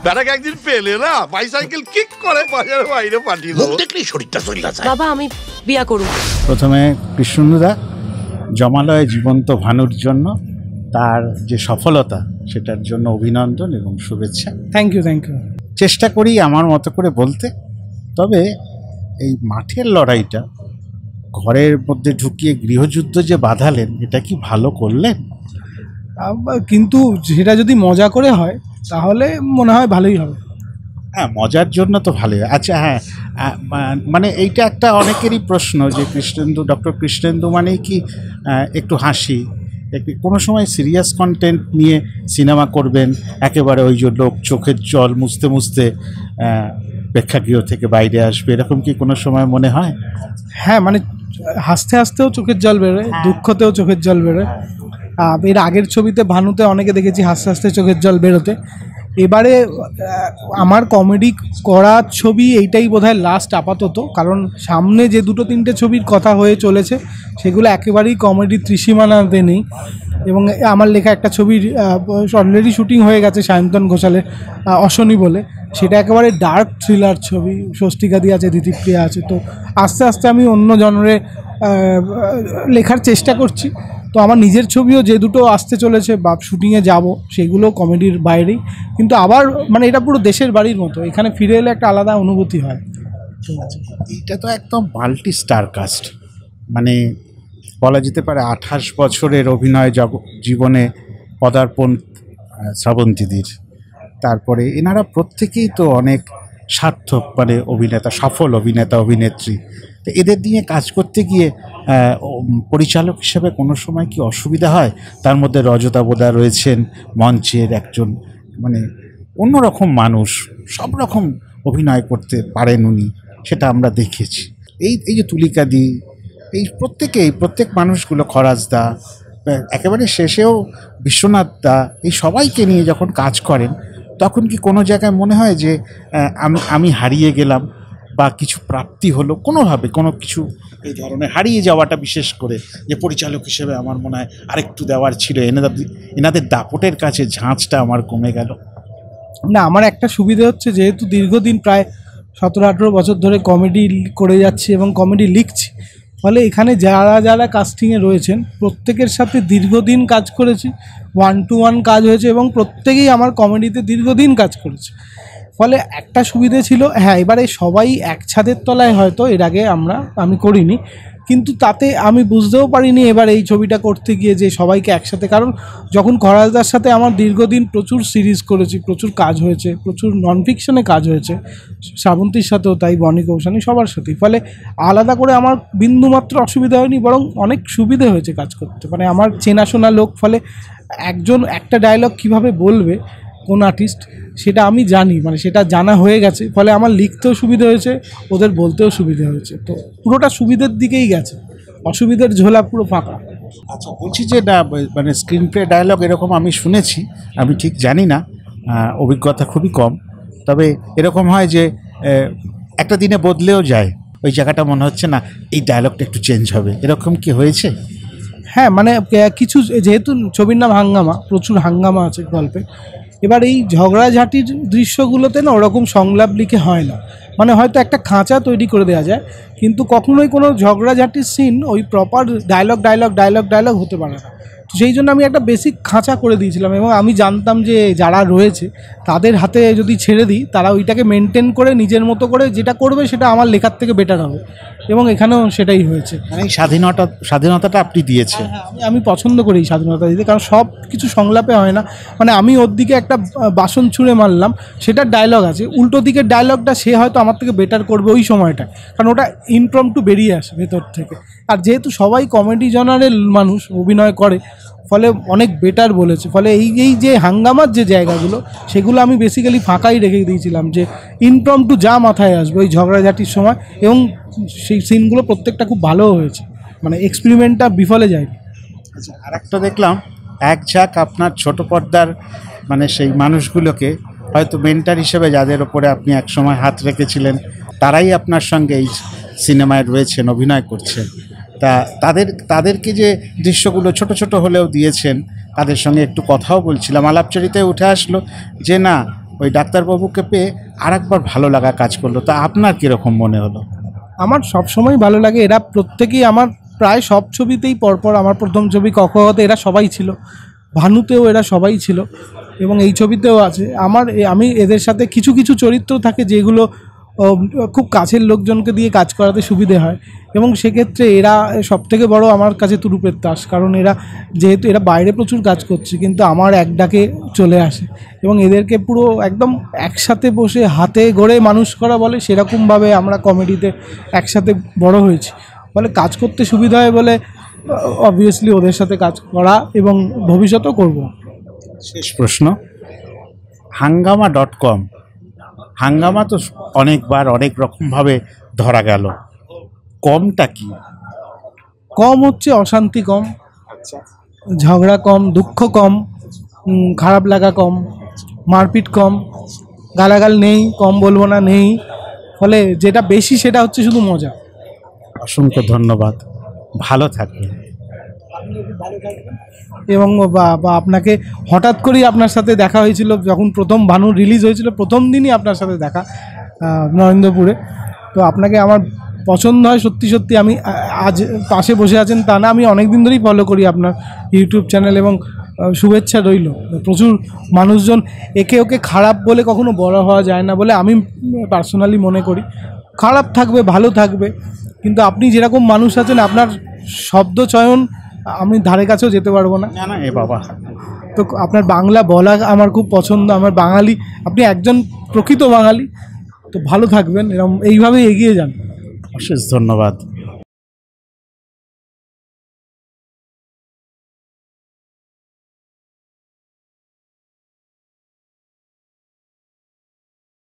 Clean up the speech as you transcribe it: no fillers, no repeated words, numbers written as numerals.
ব্যাটাকে একদিন পেলে না বাইসাইকেল কিক করে বাজারের বাইরে পাঠিয়ে দেবো, দেখলেই শরীরটা চলে যায়। বাবা আমি বিয়া করব। প্রথমে কৃষ্ণদা জমালয় জীবন্ত ভানুর জন্য তার যে সফলতা সেটার জন্য অভিনন্দন এবং শুভেচ্ছা। Thank you. চেষ্টা করি আমার মতো করে বলতে, তবে এই মাঠের লড়াইটা ঘরের মধ্যে ঢুকিয়ে গৃহযুদ্ধ যে বাঁধালেন, এটা কি ভালো করলেন? কিন্তু সেটা যদি মজা করে হয় তাহলে মনে হয় ভালোই হবে। হ্যাঁ, মজার জন্য তো ভালোই। আচ্ছা হ্যাঁ, মানে এইটা একটা অনেকেরই প্রশ্ন যে কৃষ্ণেন্দু, ডক্টর কৃষ্ণেন্দু মানেই কি একটু হাসি, কোনো সময় সিরিয়াস কন্টেন্ট নিয়ে সিনেমা করবেন, একেবারে ওই যে লোক চোখের জল মুছতে মুছতে প্রেক্ষাগৃহ থেকে বাইরে আসবে, এরকম কি কোনো সময় মনে হয়? হ্যাঁ, মানে হাসতে হাসতেও চোখের জল বেরোয়, দুঃখতেও চোখের জল বেরোয়। এর আগের ছবিতে ভানুতে অনেকে দেখেছি হাসতে হাসতে চোখের জল বেরোতে। এবারে আমার কমেডি করা ছবি এইটাই বোধহয় লাস্ট আপাতত, কারণ সামনে যে 2-3টে ছবির কথা হয়ে চলেছে সেগুলো একেবারেই কমেডি ত্রিসীমানাতে নেই। এবং আমার লেখা একটা ছবির অলরেডি শুটিং হয়ে গেছে সায়ন্তন ঘোষালের অশনি বলে, সেটা একেবারে ডার্ক থ্রিলার ছবি, স্বস্তিকাদি আছে, দিতিপ্রিয়া আছে। তো আস্তে আস্তে আমি অন্য জনরে লেখার চেষ্টা করছি। তো আমার নিজের ছবিও যে দুটো আসতে চলেছে বা শুটিংয়ে যাব সেগুলো কমেডির বাইরেই, কিন্তু আবার মানে এটা পুরো দেশের বাড়ির মতো, এখানে ফিরে এলে একটা আলাদা অনুভূতি হয়। এটা তো একদম মাল্টি স্টার কাস্ট, মানে বলা যেতে পারে 28 বছরের অভিনয় জীবনে পদার্পণ শ্রাবন্তীদির। তারপরে এনারা প্রত্যেকেই তো অনেক সার্থক, মানে অভিনেতা, সফল অভিনেতা অভিনেত্রী। তো এদের নিয়ে কাজ করতে গিয়ে পরিচালক হিসেবে কোনো সময় কি অসুবিধা হয়? তার মধ্যে রজতা বোদা রয়েছেন, মঞ্চের একজন মানে অন্যরকম মানুষ, সব রকম অভিনয় করতে পারেন উনি, সেটা আমরা দেখেছি। এই যে তুলিকাদি, এই প্রত্যেক মানুষগুলো, খরাজদা, একেবারে শেষেও বিশ্বনাথ দা, এই সবাইকে নিয়ে যখন কাজ করেন তখন কি কোনো জায়গায় মনে হয় যে আমি হারিয়ে গেলাম বা কিছু প্রাপ্তি হলো কোনোভাবে, কোনো কিছু এই ধরনের হারিয়ে যাওয়াটা, বিশেষ করে যে পরিচালক হিসেবে আমার মনে হয় আরেকটু দেওয়ার ছিল, এনাদের দাপটের কাছে ঝাঁঝটা আমার কমে গেল? না, আমার একটা সুবিধে হচ্ছে, যেহেতু দীর্ঘদিন প্রায় 17-18 বছর ধরে কমেডি করে যাচ্ছি এবং কমেডি লিখছি, ফলে এখানে যারা কাস্টিংয়ে রয়েছেন প্রত্যেকের সাথে দীর্ঘদিন কাজ করেছি, 1-to-1 কাজ হয়েছে এবং প্রত্যেকেই আমার কমেডিতে দীর্ঘদিন কাজ করেছে। ফলে একটা সুবিধে ছিল, হ্যাঁ এবারে সবাই এক ছাদের তলায় হয়তো এর আগে আমি করিনি, কিন্তু তাতে আমি বুঝতেও পারিনি এবার এই ছবিটা করতে গিয়ে যে সবাইকে একসাথে, কারণ যখন খরাজদার সাথে আমার দীর্ঘদিন প্রচুর সিরিজ করেছি, প্রচুর কাজ হয়েছে, প্রচুর নন ফিকশনে কাজ হয়েছে, শ্রাবন্তীর সাথেও তাই, বনি কৌশানী, সবার সাথেই। ফলে আলাদা করে আমার বিন্দুমাত্র অসুবিধা হয়নি, বরং অনেক সুবিধে হয়েছে কাজ করতে। মানে আমার চেনাশোনা লোক, ফলে একটা ডায়লগ কীভাবে বলবে কোন আর্টিস্ট সেটা আমি জানি, মানে সেটা জানা হয়ে গেছে। ফলে আমার লিখতেও সুবিধা হয়েছে, ওদের বলতেও সুবিধা হয়েছে। তো পুরোটা সুবিধের দিকেই গেছে, অসুবিধার ঝোলা পুরো ফাঁকা। আচ্ছা, বলছি যে না, মানে স্ক্রিন প্লে ডায়লগ এরকম আমি শুনেছি, আমি ঠিক জানি না, অভিজ্ঞতা খুবই কম। তবে এরকম হয় যে একটা দিনে বদলেও যায়, ওই জায়গাটা মনে হচ্ছে না এই ডায়লগটা একটু চেঞ্জ হবে, এরকম কি হয়েছে? হ্যাঁ, মানে কিছু, যেহেতু ছবির নাম হাঙ্গামা, প্রচুর হাঙ্গামা আছে গল্পে। এবার এই ঝগড়াঝাটির দৃশ্যগুলোতে না ওরকম সংলাপ লিখে হয় না, মানে হয়তো একটা খাঁচা তৈরি করে দেওয়া যায়, কিন্তু কখনোই কোনো ঝগড়াঝাটির সিন ওই প্রপার ডায়লগ হতে পারে না। তো সেই জন্য আমি একটা বেসিক খাঁচা করে দিয়েছিলাম, এবং আমি জানতাম যে যারা রয়েছে তাদের হাতে যদি ছেড়ে দিই, তারা ওইটাকে মেনটেন করে নিজের মতো করে যেটা করবে সেটা আমার লেখার থেকে বেটার হবে, এবং এখানেও সেটাই হয়েছে। মানে স্বাধীনতাটা আপনি দিয়েছেন। আমি পছন্দ করি এই স্বাধীনতা দিতে, কারণ সব কিছু সংলাপে হয় না। মানে আমি ওর দিকে একটা বাসন ছুঁড়ে মারলাম, সেটার ডায়লগ আছে, উল্টো দিকের ডায়লগটা সে হয়তো আমার থেকে বেটার করবে ওই সময়টা, কারণ ওটা ইমপ্রম্পটু বেরিয়ে আসে ভেতর থেকে। আর যেহেতু সবাই কমেডি জনারের মানুষ অভিনয় করে, ফলে অনেক বেটার বলেছে। ফলে এই যে হাঙ্গামার যে জায়গাগুলো, সেগুলো আমি বেসিক্যালি ফাঁকাই রেখে দিয়েছিলাম, যে ইমপ্রম্পটু যা মাথায় আসবে ওই ঝগড়াঝাটির সময়, এবং সেই সিনগুলো প্রত্যেকটা খুব ভালো হয়েছে, মানে এক্সপেরিমেন্টটা বিফলে যায়নি। আচ্ছা, আর একটা দেখলাম এক ঝাঁক আপনার ছোট পর্দার, মানে সেই মানুষগুলোকে হয়তো মেন্টার হিসেবে যাদের ওপরে আপনি একসময় হাত রেখেছিলেন, তারাই আপনার সঙ্গে এই সিনেমায় রয়েছেন, অভিনয় করছেন। তা তাদেরকে যে দৃশ্যগুলো ছোট ছোট হলেও দিয়েছেন, তাদের সঙ্গে একটু কথাও বলছিলাম, আলাপচারিতায় উঠে আসলো যে না, ওই ডাক্তারবাবুকে পেয়ে আর একবার ভালো লাগা কাজ করলো। তা আপনার কীরকম মনে হলো? আমার সবসময় ভালো লাগে, এরা প্রত্যেকেই আমার প্রায় সব ছবিতেই পরপর, আমার প্রথম ছবি ককতে এরা সবাই ছিল, ভানুতেও এরা সবাই ছিল এবং এই ছবিতেও আছে। আমি এদের সাথে কিছু কিছু চরিত্র থাকে যেগুলো খুব কাছের লোকজনকে দিয়ে কাজ করাতে সুবিধে হয় এবং সেক্ষেত্রে এরা সবথেকে বড় আমার কাছে তুরুপের তাস, কারণ যেহেতু এরা বাইরে প্রচুর কাজ করছে কিন্তু আমার এক ডাকে চলে আসে এবং এদেরকে পুরো একদম একসাথে বসে হাতে গড়ে মানুষ করা বলে সেরকমভাবে আমরা কমেডিতে একসাথে বড় হয়েছি, ফলে কাজ করতে সুবিধা হয় বলে অবভিয়াসলি ওদের সাথে কাজ করা এবং ভবিষ্যতেও করব। শেষ প্রশ্ন, হাঙ্গামা.com, হাঙ্গামা তো অনেকবার অনেক রকমভাবে ধরা গেল, কমটা কি? কম হচ্ছে অশান্তি কম, ঝগড়া কম, দুঃখ কম, খারাপ লাগা কম, মারপিট কম, গালাগাল নেই, কম বলবো না নেই, ফলে যেটা বেশি সেটা হচ্ছে শুধু মজা। অসংখ্য ধন্যবাদ, ভালো থাকবেন। এবং আপনাকে হঠাৎ করেই আপনার সাথে দেখা হয়েছিল যখন প্রথম ভানু রিলিজ হয়েছিল, প্রথম দিনই আপনার সাথে দেখা নরেন্দ্রপুরে। তো আপনাকে আমার পছন্দ হয় সত্যি সত্যি। আমি আজ পাশে বসে আছেন তা না, আমি অনেক দিন ধরেই ফলো করি আপনার ইউটিউব চ্যানেল এবং শুভেচ্ছা রইল। প্রচুর মানুষজন একে ওকে খারাপ বলে কখনো বড় হওয়া যায় না বলে আমি পার্সোনালি মনে করি। খারাপ থাকবে, ভালো থাকবে, কিন্তু আপনি যেরকম মানুষ আছেন আপনার শব্দ চয়ন আমি ধারে কাছেও যেতে পারবো না। না এ বাবা, তো আপনার বাংলা বলা আমার খুব পছন্দ, আমার বাঙালি, আপনি একজন প্রকৃত বাঙালি। তো ভালো থাকবেন, এরকম এইভাবেই এগিয়ে যান। অশেষ ধন্যবাদ।